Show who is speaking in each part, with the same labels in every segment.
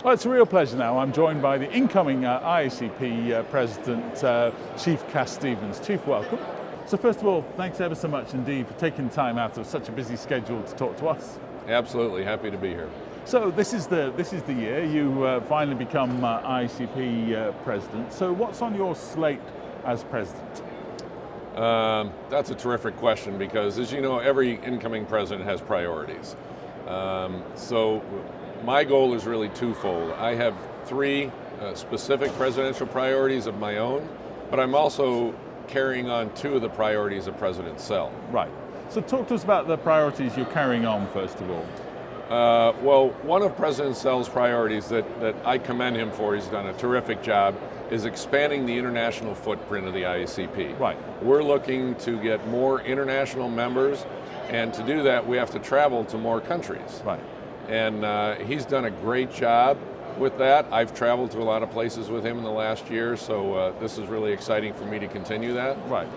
Speaker 1: Well, it's a real pleasure now. I'm joined by the incoming IACP President, Chief Casstevens. Chief, welcome. So first of all, thanks ever so much indeed for taking time out of such a busy schedule to talk to us.
Speaker 2: Absolutely, happy to be here.
Speaker 1: So this is the year you finally become IACP President. So what's on your slate as President?
Speaker 2: That's a terrific question because, as you know, every incoming president has priorities. So my goal is really twofold. I have three specific presidential priorities of my own, but I'm also carrying on two of the priorities of President Sell.
Speaker 1: Right. So talk to us about the priorities you're carrying on, first of all.
Speaker 2: Well, one of President Sell's priorities that I commend him for, he's done a terrific job, is expanding the international footprint of the IACP.
Speaker 1: Right.
Speaker 2: We're looking to get more international members, and to do that we have to travel to more countries.
Speaker 1: Right.
Speaker 2: And he's done a great job with that. I've traveled to a lot of places with him in the last year, so this is really exciting for me to continue that.
Speaker 1: Right.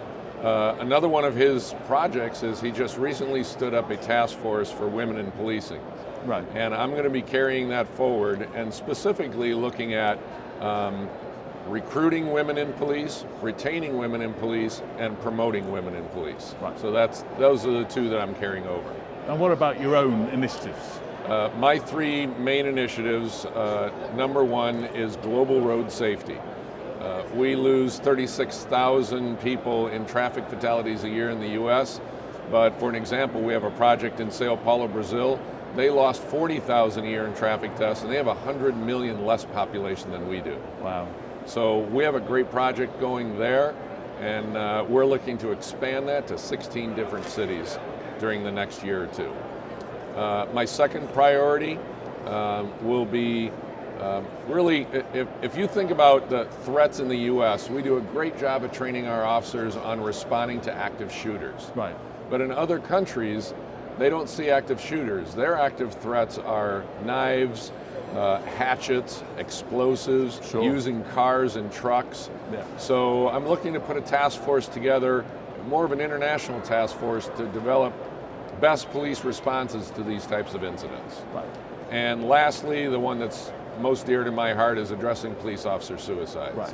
Speaker 2: Another one of his projects is he just recently stood up a task force for women in policing.
Speaker 1: Right.
Speaker 2: And I'm going to be carrying that forward and specifically looking at recruiting women in police, retaining women in police, and promoting women in police.
Speaker 1: Right.
Speaker 2: So those are the two that I'm carrying over.
Speaker 1: And what about your own initiatives?
Speaker 2: My three main initiatives, number one is global road safety. We lose 36,000 people in traffic fatalities a year in the US, but for an example, we have a project in Sao Paulo, Brazil. They lost 40,000 a year in traffic deaths, and they have 100 million less population than we do.
Speaker 1: Wow.
Speaker 2: So we have a great project going there, and we're looking to expand that to 16 different cities during the next year or two. My second priority will be really, if you think about the threats in the U.S., we do a great job of training our officers on responding to active shooters.
Speaker 1: Right.
Speaker 2: But in other countries, they don't see active shooters. Their active threats are knives, hatchets, explosives,
Speaker 1: Sure.
Speaker 2: using cars and trucks.
Speaker 1: Yeah.
Speaker 2: So I'm looking to put a task force together, more of an international task force, to develop best police responses to these types of incidents.
Speaker 1: Right.
Speaker 2: And lastly, the one that's most dear to my heart is addressing police officer suicides.
Speaker 1: Right.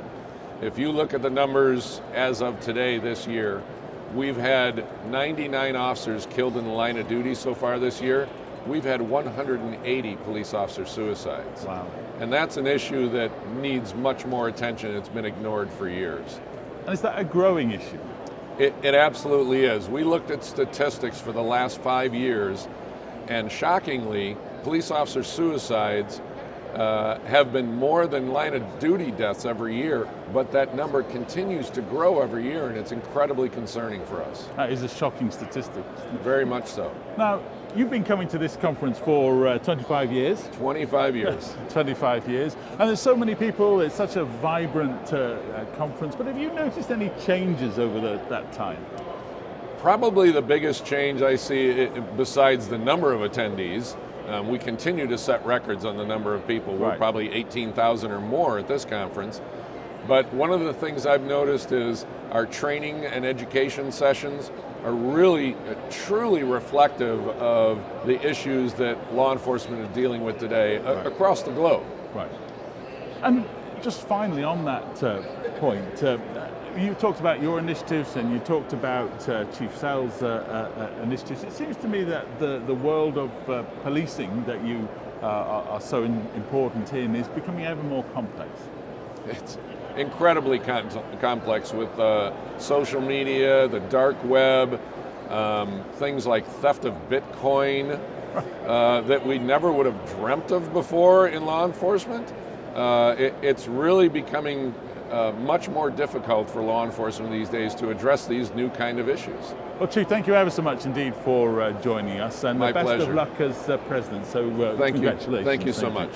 Speaker 2: If you look at the numbers as of today this year, we've had 99 officers killed in the line of duty so far this year. We've had 180 police officer suicides.
Speaker 1: Wow.
Speaker 2: And that's an issue that needs much more attention. It's been ignored for years.
Speaker 1: And is that a growing issue?
Speaker 2: It absolutely is. We looked at statistics for the last 5 years, and shockingly, police officer suicides have been more than line of duty deaths every year, but that number continues to grow every year, and it's incredibly concerning for us.
Speaker 1: That is a shocking statistic.
Speaker 2: Very much so.
Speaker 1: Now, you've been coming to this conference for 25 years.
Speaker 2: 25 years.
Speaker 1: 25 years. And there's so many people, it's such a vibrant conference, but have you noticed any changes over that time?
Speaker 2: Probably the biggest change I see, besides the number of attendees, we continue to set records on the number of people. We're
Speaker 1: Right.
Speaker 2: probably 18,000 or more at this conference. But one of the things I've noticed is our training and education sessions are really, truly reflective of the issues that law enforcement is dealing with today across the globe.
Speaker 1: Right. And just finally on that point, you talked about your initiatives and you talked about Chief Sell's initiatives. It seems to me that the world of policing that you are so important in is becoming ever more complex.
Speaker 2: It's incredibly complex with social media, the dark web, things like theft of Bitcoin that we never would have dreamt of before in law enforcement. It's really becoming much more difficult for law enforcement these days to address these new kind of issues.
Speaker 1: Well, Chief, thank you ever so much indeed for joining us, and
Speaker 2: My
Speaker 1: the best
Speaker 2: pleasure.
Speaker 1: of luck as President. So
Speaker 2: Thank you.
Speaker 1: congratulations.
Speaker 2: Thank you so much.